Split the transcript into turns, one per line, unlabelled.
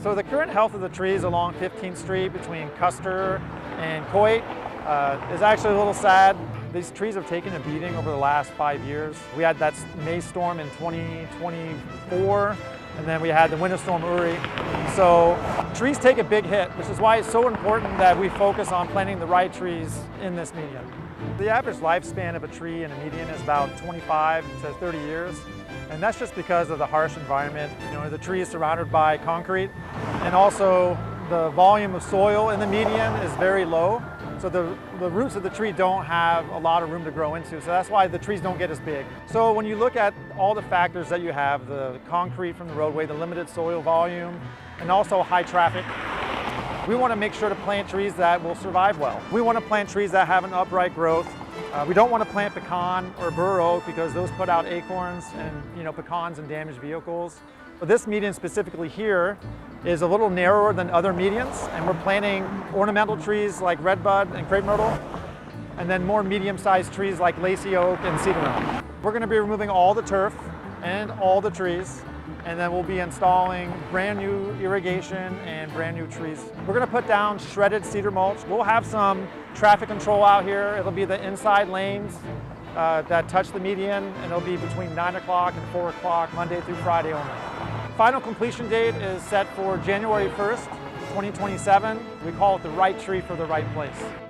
So the current health of the trees along 15th Street between Custer and Coit is actually a little sad. These trees have taken a beating over the last 5 years. We had that May storm in 2024, and then we had the winter storm Uri. So trees take a big hit, which is why it's so important that we focus on planting the right trees in this median. The average lifespan of a tree in a median is about 25 to 30 years. And that's just because of the harsh environment. The tree is surrounded by concrete, and also the volume of soil in the median is very low. So the roots of the tree don't have a lot of room to grow into. So that's why the trees don't get as big. So when you look at all the factors that you have, the concrete from the roadway, the limited soil volume, and also high traffic, we want to make sure to plant trees that will survive well. We want to plant trees that have an upright growth. We don't want to plant pecan or bur oak because those put out acorns and pecans and damage vehicles. But this median specifically here is a little narrower than other medians, and we're planting ornamental trees like redbud and crepe myrtle, and then more medium-sized trees like lacy oak and cedar elm. We're going to be removing all the turf and all the trees, and then we'll be installing brand new irrigation and brand new trees. We're going to put down shredded cedar mulch. We'll have some traffic control out here. It'll be the inside lanes that touch the median, and it'll be between 9 o'clock and 4 o'clock, Monday through Friday only. Final completion date is set for January 1st, 2027. We call it the right tree for the right place.